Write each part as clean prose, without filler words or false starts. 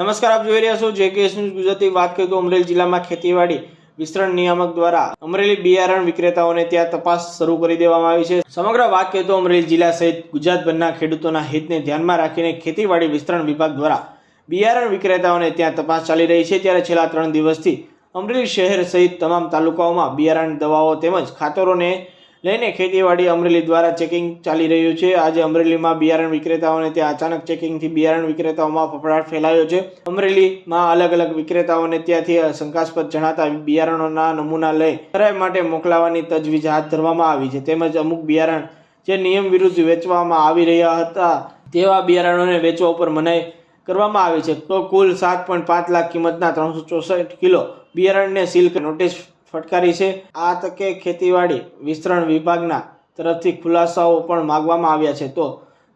નમસ્કાર, આપ જોઈ રહ્યા છો જેકેએસ ન્યૂઝ ગુજરાતી। વાત કરીએ તો અમરેલી જિલ્લામાં ખેતીવાડી વિસ્તરણ નિયામક દ્વારા અમરેલી બિયારણ વિક્રેતાઓને ત્યાં તપાસ શરૂ કરી દેવામાં આવી છે। સમગ્ર વાત કરીએ તો અમરેલી જિલ્લા સહિત ગુજરાતભરના ખેડૂતોના હિતને ધ્યાનમાં રાખીને ખેતીવાડી વિસ્તરણ વિભાગ દ્વારા બિયારણ વિક્રેતાઓને ત્યાં તપાસ ચાલી રહી છે। ત્યારે છેલ્લા 3 દિવસથી અમરેલી શહેર સહિત તમામ તાલુકાઓમાં બિયારણ, દવાઓ તેમજ ખાતરોને લઈને ખેતીવાડી અમરેલી દ્વારા ચેકિંગ ચાલી રહ્યું છે। આજે અમરેલીમાં બિયારણ વિક્રેતાઓને ત્યાં અચાનક ચેકિંગથી બિયારણ વિક્રેતાઓમાં ફફડાટ ફેલાયો છે। અમરેલીમાં અલગ અલગ વિક્રેતાઓને ત્યાંથી શંકાસ્પદ જણાતા બિયારણોના નમૂના લઈ ખરાઈ માટે મોકલાવવાની તજવીજ હાથ ધરવામાં આવી છે। તેમજ અમુક બિયારણ જે નિયમ વિરુદ્ધ વેચવામાં આવી રહ્યા હતા તેવા બિયારણોને વેચવા ઉપર મનાઈ કરવામાં આવી છે। તો કુલ 7.5 લાખ કિંમતના 364 કિલો બિયારણને સીલ નોટિસ ફટકારી છે। આ તકે ખેતીવાડી વિસ્તરણ વિભાગના તરફથી ખુલાસાઓ પણ માંગવામાં આવ્યા છે। તો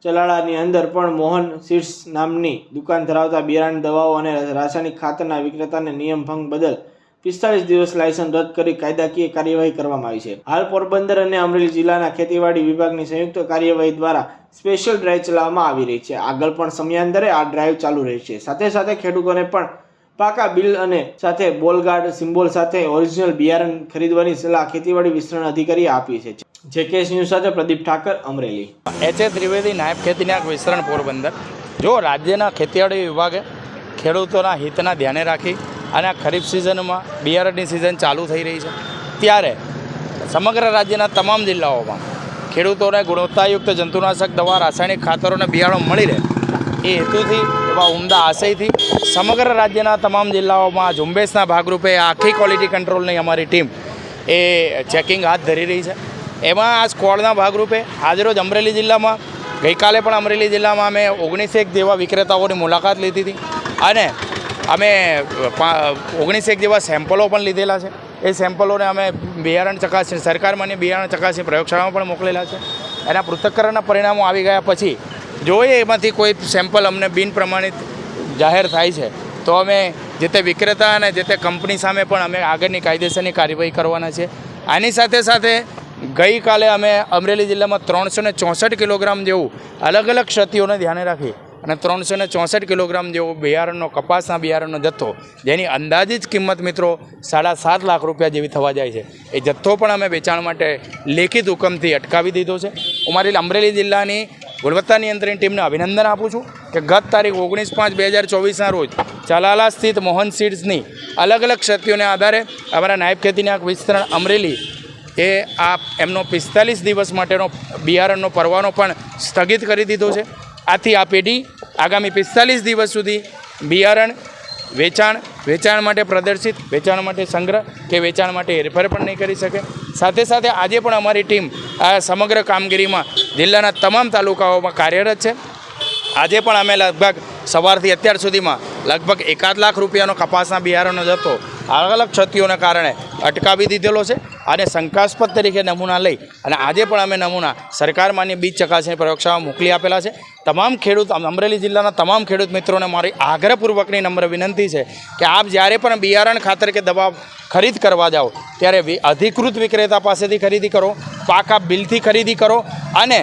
ચલાળાની અંદર પણ મોહન સીડ્સ નામની દુકાન ધરાવતા બિયારણ, દવાઓ અને રાસાયણિક ખાતરના વિક્રેતાને નિયમ ભંગ બદલ 45 દિવસ લાયસન્સ રદ કરી કાયદાકીય કાર્યવાહી કરવામાં આવી છે। હાલ પોરબંદર અને અમરેલી જિલ્લાના ખેતીવાડી વિભાગની સંયુક્ત કાર્યવાહી દ્વારા સ્પેશિયલ ડ્રાઈવ ચલાવવામાં આવી રહી છે। આગળ પણ સમયાંતરે આ ડ્રાઈવ ચાલુ રહેશે। સાથે સાથે ખેડૂતોને પણ પાકા બિલ અને સાથે બોલગાર્ડ સિમ્બોલ સાથે ઓરિજિનલ બિયારણ ખરીદવાની સલાહ ખેતીવાડી વિસ્તરણ અધિકારીએ આપી છે। જેકેએસ ન્યૂઝ સાથે પ્રદીપ ઠાકર, અમરેલી। એચ.એ. ત્રિવેદી, નાયબ ખેતીનિયામક વિસ્તરણ, પોરબંદર। જો રાજ્યના ખેતીવાડી વિભાગે ખેડૂતોના હિતના ધ્યાને રાખી અને આ ખરીફ સિઝનમાં બિયારણની સિઝન ચાલુ થઈ રહી છે ત્યારે સમગ્ર રાજ્યના તમામ જિલ્લાઓમાં ખેડૂતોને ગુણવત્તાયુક્ત જંતુનાશક દવા, રાસાયણિક ખાતરો અને બિયારણો મળી રહે એ હેતુથી એવા ઉમદા આશયથી સમગ્ર રાજ્યના તમામ જિલ્લાઓમાં ઝુંબેશના ભાગરૂપે આખી ક્વોલિટી કંટ્રોલની અમારી ટીમ એ ચેકિંગ હાથ ધરી રહી છે। એમાં આ સ્ક્વોડના ભાગરૂપે આજરોજ અમરેલી જિલ્લામાં ગઈકાલે પણ અમરેલી જિલ્લામાં અમે 19 જેવા વિક્રેતાઓની મુલાકાત લીધી હતી અને અમે 19 જેવા સેમ્પલો પણ લીધેલા છે। એ સેમ્પલોને અમે બિયારણ ચકાસણી સરકારમાંની બિયારણ ચકાસણી પ્રયોગશાળામાં પણ મોકલેલા છે। એના પૃથ્થકરણના પરિણામો આવી ગયા પછી જોઈએ એમાંથી કોઈ સેમ્પલ અમને બિન પ્રમાણિત જાહેર થાય છે તો અમે જે તે વિક્રેતા અને જે તે કંપની સામે પણ અમે આગળની કાયદેસરની કાર્યવાહી કરવાના છે। આની સાથે સાથે ગઈકાલે અમે અમરેલી જિલ્લામાં 364 કિલોગ્રામ જેવું અલગ અલગ ક્ષતિઓને ધ્યાને રાખી અને 364 કિલોગ્રામ જેવો બિયારણનો કપાસના બિયારણનો જથ્થો જેની અંદાજિત કિંમત મિત્રો 7.5 લાખ રૂપિયા જેવી થવા જાય છે એ જથ્થો પણ અમે વેચાણ માટે લેખિત હુકમથી અટકાવી દીધો છે। અમારી અમરેલી જિલ્લાની ગુણવત્તા નિયંત્રણ ટીમને અભિનંદન આપું છું કે ગત તારીખ 19/5/2024ના રોજ ચલાલા સ્થિત મોહન સીડ્સની અલગ અલગ ક્ષતિઓને આધારે અમારા નાયબ ખેતીનિયામક વિસ્તરણ અમરેલી એ આ એમનો 45 દિવસ માટેનો બિયારણનો પરવાનો પણ સ્થગિત કરી દીધો છે। આથી આ પેઢી આગામી 45 દિવસ સુધી બિયારણ વેચાણ માટે પ્રદર્શિત, વેચાણ માટે સંગ્રહ કે વેચાણ માટે હેરફેર પણ નહીં કરી શકે। સાથે સાથે આજે પણ અમારી ટીમ આ સમગ્ર કામગીરીમાં જિલ્લાના તમામ તાલુકાઓમાં કાર્યરત છે। આજે પણ અમે લગભગ સવારથી અત્યાર સુધીમાં લગભગ 1.5 લાખ રૂપિયાનો કપાસના બિયારણનો જથ્થો અલગ અલગ ક્ષતિઓના કારણે અટકાવી દીધેલો છે અને શંકાસ્પદ તરીકે નમૂના લઈ અને આજે પણ અમે નમૂના સરકારમાંની બીજ ચકાસણી પ્રયોગશાળામાં મોકલી આપેલા છે। તમામ ખેડૂત અમરેલી જિલ્લાના તમામ ખેડૂત મિત્રોને મારી આગ્રહપૂર્વકની નમ્ર વિનંતી છે કે આપ જ્યારે પણ બિયારણ, ખાતર કે દવા ખરીદ કરવા જાઓ ત્યારે અધિકૃત વિક્રેતા પાસેથી ખરીદી કરો, પાકા બિલથી ખરીદી કરો અને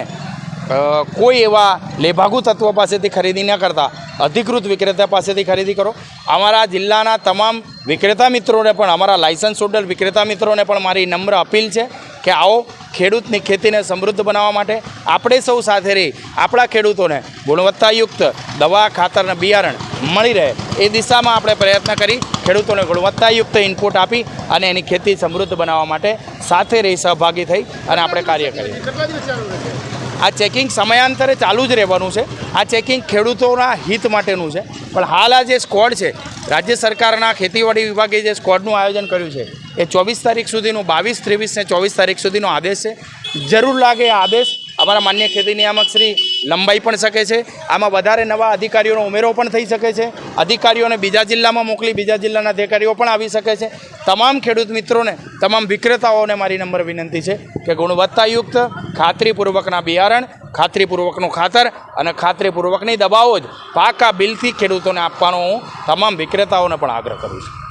કોઈ એવા લેભાગુ તત્વો પાસેથી ખરીદી ન કરતા અધિકૃત વિક્રેતા પાસેથી ખરીદી કરો। અમારા જિલ્લાના તમામ વિક્રેતા મિત્રોને પણ, અમારા લાયસન્સ હોલ્ડર વિક્રેતા મિત્રોને પણ મારી નમ્ર અપીલ છે કે આવો ખેડૂતની ખેતીને સમૃદ્ધ બનાવવા માટે આપણે સૌ સાથે રહી આપણા ખેડૂતોને ગુણવત્તાયુક્ત દવા, ખાતર અને બિયારણ મળી રહે એ દિશામાં આપણે પ્રયત્ન કરી ખેડૂતોને ગુણવત્તાયુક્ત ઇનપુટ આપી અને એની ખેતી સમૃદ્ધ બનાવવા માટે સાથે રહી સહભાગી થઈ અને આપણે કાર્ય કરીએ। આ ચેકિંગ સમયાંતરે ચાલુ જ રહેવાનું છે। આ ચેકિંગ ખેડૂતોના હિત માટેનું છે પણ હાલ આ જે સ્ક્વોડ છે રાજ્ય સરકારના ખેતીવાડી વિભાગે જે સ્ક્વોડનું આયોજન કર્યું છે એ 24 તારીખ સુધીનું 22, 23 ને 24 તારીખ સુધીનો આદેશ છે। જરૂર લાગે આ આદેશ અમારા માન્ય ખેતી નિયામક શ્રી લંબાઈ પણ શકે છે। આમાં વધારે નવા અધિકારીઓનો ઉમેરો પણ થઈ શકે છે। અધિકારીઓને બીજા જિલ્લામાં મોકલી બીજા જિલ્લાના અધિકારીઓ પણ આવી શકે છે। તમામ ખેડૂત મિત્રોને, તમામ વિક્રેતાઓને મારી નમ્ર વિનંતી છે કે ગુણવત્તાયુક્ત ખાતરીપૂર્વકના બિયારણ, ખાતરીપૂર્વકનું ખાતર અને ખાતરીપૂર્વકની દવાઓ જ પાકા બિલથી ખેડૂતોને આપવાનો હું તમામ વિક્રેતાઓને પણ આગ્રહ કરું છું।